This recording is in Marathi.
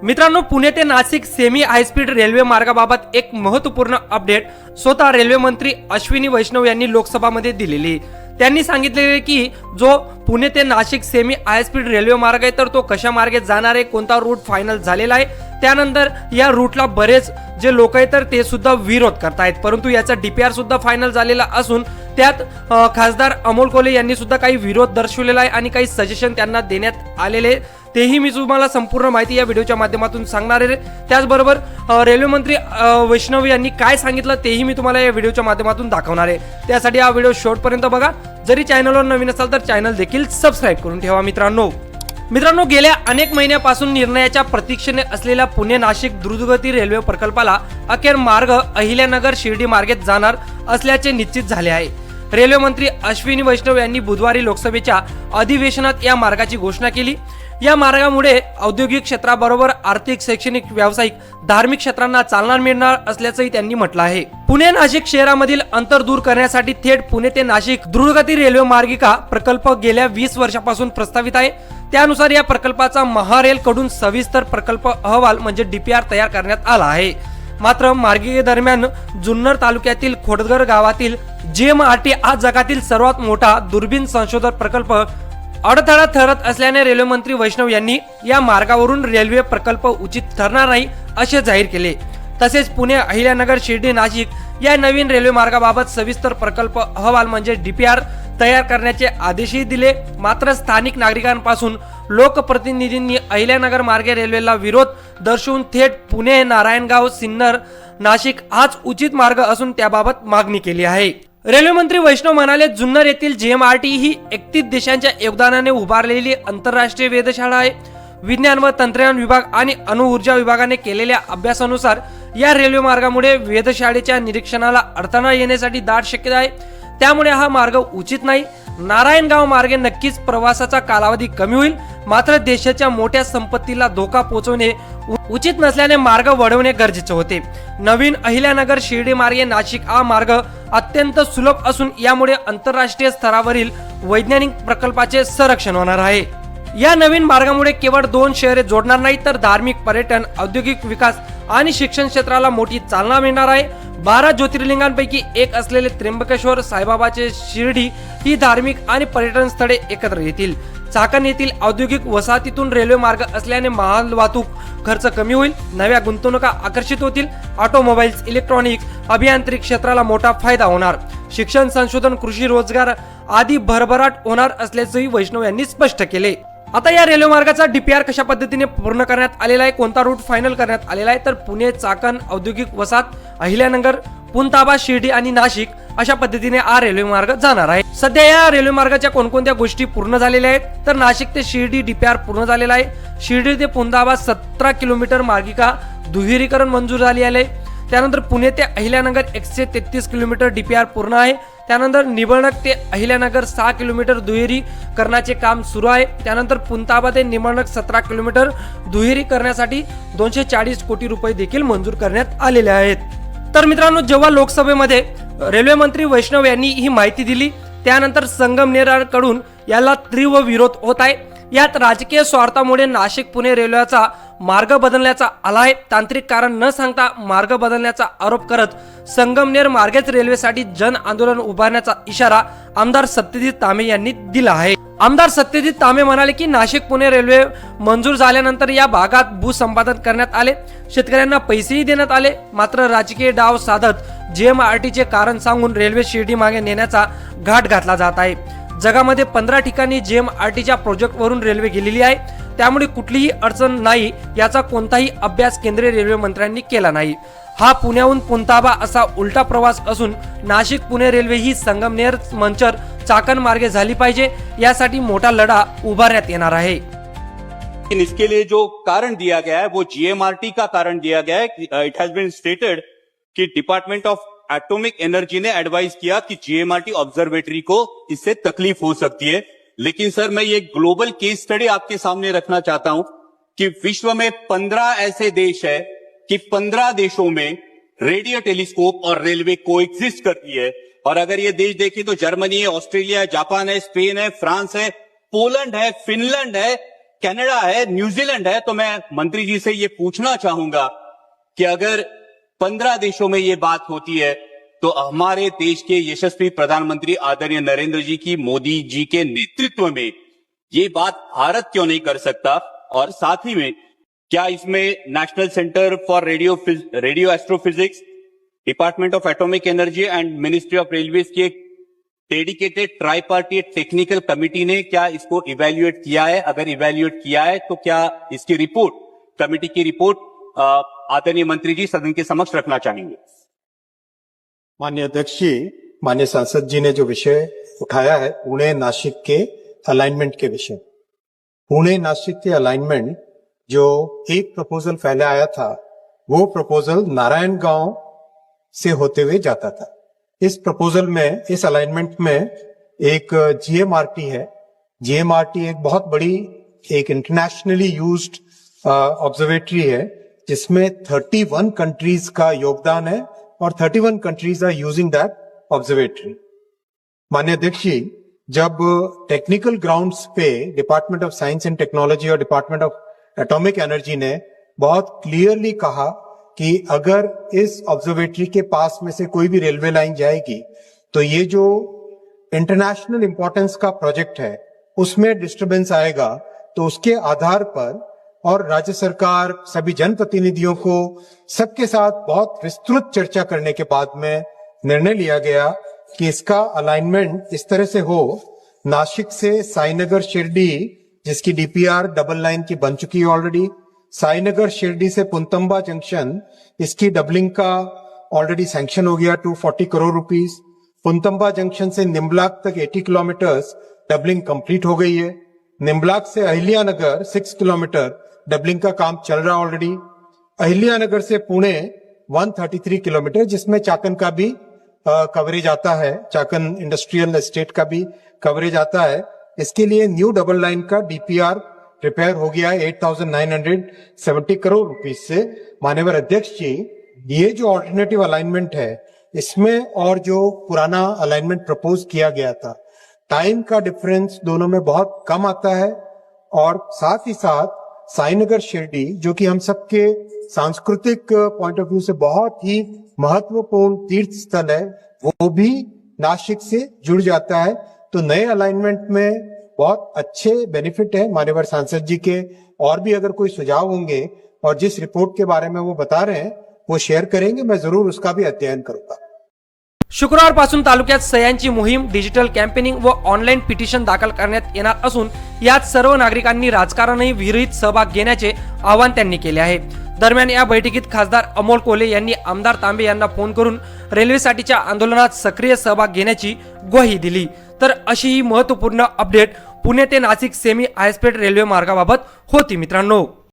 मित्रांनो, पुणे ते नाशिक सेमी हायस्पीड रेल्वे मार्गाबाबत एक महत्त्वपूर्ण अपडेट स्वतः रेल्वे मंत्री अश्विनी वैष्णव यांनी लोकसभामध्ये दिलेली. त्यांनी सांगितले की जो पुणे ते नाशिक सेमी हायस्पीड रेल्वे मार्ग आहे तर तो कशा मार्गे जाणार आहे, कोणता रूट फायनल झालेला आहे. त्यानंतर या रूटला बरेच जे लोक आहेत तर ते सुद्धा विरोध करतायत, परंतु याचा डीपीआर सुद्धा फायनल झालेला असून त्यात खासदार अमोल कोल्हे यांनी सुद्धा काही विरोध दर्शवलेला आहे आणि काही सजेशन त्यांना देण्यात आलेले, तेही मी तुम्हाला संपूर्ण माहिती या व्हिडिओच्या माध्यमातून सांगणार आहे. त्याचबरोबर रेल्वे मंत्री वैष्णव यांनी काय सांगितलं तेही मी तुम्हाला या व्हिडिओच्या माध्यमातून दाखवणार आहे. त्यासाठी हा व्हिडिओ शेवटपर्यंत बघा. जरी चॅनलवर नवीन असाल तर चॅनल देखील सबस्क्राईब करून ठेवा. मित्रांनो, गेल्या अनेक महिन्यापासून निर्णयाच्या प्रतीक्षेने असलेल्या पुणे नाशिक द्रुतगती रेल्वे प्रकल्पाला अखेर मार्ग अहिल्यानगर शिर्डी मार्गेत जाणार असल्याचे निश्चित झाले आहे. रेल्वे मंत्री अश्विनी वैष्णव यांनी बुधवारी लोकसभेच्या अधिवेशनात या मार्गाची घोषणा केली. या मार्गामुळे औद्योगिक क्षेत्राबरोबर आर्थिक, शैक्षणिक, व्यावसायिक, धार्मिक क्षेत्रांना चालना मिळणार असल्याचंही त्यांनी म्हटलं आहे. पुणे नाशिक शहरामधील अंतर दूर करण्यासाठी थेट पुणे ते नाशिक द्रुतगती रेल्वे मार्गिका प्रकल्प गेल्या 20 वर्षापासून प्रस्तावित आहे. त्यानुसार या प्रकल्पाचा महारेल कडून सविस्तर प्रकल्प अहवाल म्हणजे डीपीआर तयार करण्यात आला आहे. मात्र मार्गिकेदरम्यान जुन्नर तालुक्यातील खोडगर गावातील जीएमआरटी हा जगातील सर्वात मोठा दुर्बीण संशोधन प्रकल्प अडथळा ठरत असल्याने रेल्वे मंत्री वैष्णव यांनी या मार्गावरून रेल्वे प्रकल्प उचित ठरणार नाही असे जाहीर केले. तसेच पुणे अहिल्यानगर शिर्डी नाशिक या नवीन रेल्वे मार्गाबाबत सविस्तर प्रकल्प अहवाल म्हणजे डीपीआर तयार करण्याचे आदेशही दिले. मात्र स्थानिक नागरिकांपासून लोकप्रतिनिधींनी अहिल्यानगर मार्गे रेल्वेला विरोध दर्शवून थेट पुणे, नारायणगाव, सिन्नर, नाशिक हाच उचित मार्ग असून त्याबाबत मागणी केली आहे. रेल्वे मंत्री वैष्णव म्हणाले, जुन्नर येथील जीएमआरटी ही 31 देशांच्या योगदानाने उभारलेली आंतरराष्ट्रीय वेधशाळा आहे. विज्ञान व तंत्रज्ञान विभाग आणि अणुऊर्जा विभागाने केलेल्या अभ्यासानुसार या रेल्वे मार्गामुळे वेधशाळेच्या निरीक्षणाला अडथळा येण्यासाठी दाट शक्यता आहे. त्यामुळे हा मार्ग उचित नाही. नारायणगाव मार्गे नक्कीच प्रवासाचा कालावधी कमी होईल, मात्र देशाच्या मोठ्या संपत्तीला धोका पोहोचवणे उचित नसल्याने मार्ग वळवणे गरजेचे होते. नवीन अहिल्यानगर शिर्डी मार्गे नाशिक हा मार्ग अत्यंत सुलभ असून यामुळे आंतरराष्ट्रीय स्तरावरील वैज्ञानिक प्रकल्पाचे संरक्षण होणार आहे. या नवीन मार्गामुळे केवळ 2 शहरे जोडणार नाही तर धार्मिक, पर्यटन, औद्योगिक विकास आणि शिक्षण क्षेत्राला मोठी चालना मिळणार आहे. 12 ज्योतिर्लिंगांपैकी एक असलेले त्र्यंबकेश्वर, साईबाबाचे शिर्डी ही धार्मिक आणि पर्यटन स्थळे एकत्र येतील. चाकण येथील औद्योगिक वसाहतीतून रेल्वे मार्ग असल्याने माल वाहतूक खर्च कमी होईल, नव्या गुंतवणुका आकर्षित होतील. ऑटोमोबाईल्स, इलेक्ट्रॉनिक, अभियांत्रिक क्षेत्राला मोठा फायदा होणार. शिक्षण, संशोधन, कृषी, रोजगार आदी भरभराट होणार असल्याचंही वैष्णव यांनी स्पष्ट केले. आता या रेल्वे मार्गाचा डीपीआर कशा पद्धतीने पूर्ण करण्यात आलेला आहे, कोणता रूट फायनल करण्यात आलेला आहे तर पुणे, चाकण, औद्योगिक वसाहत, अहिल्यानगर, पुणताबा, शिर्डी आणि नाशिक अशा पद्धतीने हा रेल्वे मार्ग जाणार आहे. सध्या या रेल्वे मार्गाच्या कोणकोणत्या गोष्टी पूर्ण झालेल्या आहेत तर नाशिक ते शिर्डी डीपीआर पूर्ण झालेला आहे. शिर्डी ते पुणताबा 17 किलोमीटर मार्गिका दुहेरीकरण मंजूर झाली आहे. त्यानंतर पुणे ते अहिल्यानगर 133 किलोमीटर डीपीआर पूर्ण आहे. त्यानंतर निबळणक ते अहिल्यानगर 6 किलोमीटर दुहेरीकरणाचे काम सुरू आहे. त्यानंतर पुणताबा ते निबळणक 17 किलोमीटर दुहेरी करण्यासाठी 240 कोटी रुपये देखील मंजूर करण्यात आलेले आहेत. तर मित्रांनो, जेव्हा लोकसभेमध्ये रेल्वे मंत्री वैष्णव यांनी ही माहिती दिली त्यानंतर संगमनेरकडून याला तीव्र विरोध होत आहे. यात राजकीय स्वार्थामुळे नाशिक पुणे रेल्वेचा मार्ग बदलण्याचा आला आहे. तांत्रिक कारण न सांगता मार्ग बदलण्याचा आरोप करत संगमनेर मार्गेच रेल्वेसाठी जन आंदोलन उभारण्याचा इशारा आमदार सत्यजित तांबे यांनी दिला आहे. आमदार सत्यजित तांबे म्हणाले की नाशिक पुणे रेल्वे मंजूर झाल्यानंतर या भागात भूसंपादन करण्यात आले, शेतकऱ्यांना पैसेही देण्यात आले. मात्र राजकीय डाव साधत जीएमआरटीचे कारण सांगून रेल्वे शिर्डी मागे नेण्याचा घाट घातला जात आहे. जगामध्ये 15 ठिकाणी जीएमआरटीच्या प्रोजेक्टवरून रेल्वे गेलेली आहे, त्यामुळे कुठलीही अडचण नाही याचा कोणताही अभ्यास केंद्रीय रेल्वे मंत्र्यांनी केला नाही. हा पुण्याहून पुणताबा असा उलटा प्रवास असून नाशिक पुणे रेल्वे ही संगमनेर, मंचर, चाकण मार्गे झाली पाहिजे यासाठी मोठा लढा उभारण्यात येणार आहे. इसके लिए जो कारण दिया गया है वो जीएमआरटी का कारण दिया गया है. इट हैज बीन स्टेटेड कि डिपार्टमेंट ऑफ एटॉमिक एनर्जी ने एडवाइस किया कि जीएमआरटी ऑब्जर्वेटरी को इससे तकलीफ हो सकती है. लेकिन सर, मैं ये ग्लोबल केस स्टडी आपके सामने रखना चाहता हूं कि विश्व में 15 ऐसे देश है कि 15 देशों में रेडियो टेलीस्कोप और रेलवे कोएग्जिस्ट करती है. और अगर ये देश देखें तो जर्मनी है, ऑस्ट्रेलिया है, जापान है, स्पेन है, फ्रांस है, पोलैंड है, फिनलैंड है, कनाडा है, न्यूजीलैंड है, तो मैं मंत्री जी से ये पूछना चाहूंगा कि अगर 15 देशों में ये बात होती है तो हमारे देश के यशस्वी प्रधानमंत्री आदरणीय नरेंद्र जी की, मोदी जी के नेतृत्व में ये बात भारत क्यों नहीं कर सकता? और साथ ही में क्या इसमें national centre for radio astrophysics, department of atomic energy end ministry of railways की एक डेडिकेटेड ट्राइपार्टीट टेक्निकल कमिटी ने क्या इसको इवैल्यूएट किया है? अगर इवैल्यूएट किया है तो क्या इसकी रिपोर्ट, कमिटी की रिपोर्ट आदरणीय मंत्री जी सदन के समक्ष रखना चाहेंगे? माननीय अध्यक्ष जी, माननीय सांसद जी ने जो विषय उठाया है पुणे नासिक के अलाइनमेंट के विषय, पुणे नासिक के अलाइनमेंट जो एक प्रपोजल पहले आया था, वो प्रपोजल नारायण गांव से होते हुए जाता था। इस प्रपोजल में, इस अलाइनमेंट में एक जीएमआरटी है। जीएमआरटी एक बहुत बड़ी, एक इंटरनेशनली यूज्ड ऑब्जर्वेटरी है जिसमें 31 कंट्रीज का योगदान है और 31 countries are using that observatory. माननीय अध्यक्ष जी, जब टेक्निकल ग्राउंड्स पे department of science and technology और डिपार्टमेंट ऑफ एटॉमिक एनर्जी ने बहुत क्लियरली कहा कि अगर इस ऑब्जर्वेटरी के पास में से कोई भी रेलवे लाइन जाएगी तो ये जो इंटरनेशनल इंपॉर्टेंस का प्रोजेक्ट है उसमें डिस्टरबेंस आएगा, तो उसके आधार पर और राज्य सरकार, सभी जनप्रतिनिधियों को, सबके साथ बहुत विस्तृत चर्चा करने के बाद में निर्णय लिया गया कि इसका अलाइनमेंट इस तरह से हो, नासिक से साईनगर शिरडी, जिसकी डीपीआर डबल लाइन की बन चुकी है ऑलरेडी, साईनगर शिरडी से पुनतंबा जंक्शन, इसकी डबलिंग का ऑलरेडी सैंक्शन हो गया 240 करोड़ रुपीस। पुनतंबा जंक्शन से निम्बलाक तक 80 किलोमीटर डबलिंग कंप्लीट हो गई है। निम्बलाक से अहिल्यानगर 6 किलोमीटर डबलिंग का काम चल रहा ऑलरेडी। अहिल्यानगर से पुणे 133 किलोमीटर, जिसमें चाकन का भी कवरेज आता है, चाकन इंडस्ट्रियल एस्टेट का भी कवरेज आता है। इसके लिए न्यू डबल लाइन का डीपीआर प्रिपेयर हो गया है 8,970 करोड़ रुपीस से। माननीय अध्यक्ष जी, ये जो ऑल्टरनेटिव अलाइनमेंट है इसमें और जो पुराना अलाइनमेंट प्रपोज किया गया था, टाइम का डिफरेंस दोनों में बहुत कम आता है। और साथ ही साथ साईनगर शिरडी, जो कि हम सबके सांस्कृतिक पॉइंट ऑफ व्यू से बहुत ही महत्वपूर्ण तीर्थ स्थल है, वो भी नासिक से जुड़ जाता है। तो नए अलाइनमेंट में बहुत अच्छे बेनिफिट है। माननीय सांसद जी के और भी अगर कोई सुझाव होंगे और जिस रिपोर्ट के बारे में वो बता रहे हैं वो शेअर करेंगे, मैं जरूर उसका भी अध्ययन करूंगा। शुक्रवारपासून तालुक्यात सह्यांची मोहीम, डिजिटल कॅम्पेनिंग व ऑनलाईन पिटिशन दाखल करण्यात येणार असून यात सर्व नागरिकांनी राजकारणही विरहित सहभाग घेण्याचे आवाहन त्यांनी केले आहे। दरम्यान या बैठकीत खासदार अमोल कोल्हे यांनी आमदार तांबे यांना फोन करून रेल्वेसाठीच्या आंदोलनात सक्रिय सहभाग घेण्याची ग्वाही दिली। तर अशी ही महत्त्वपूर्ण अपडेट पुणे ते नाशिक सेमी हायस्पीड रेल्वे मार्गाबाबत होती मित्रांनो।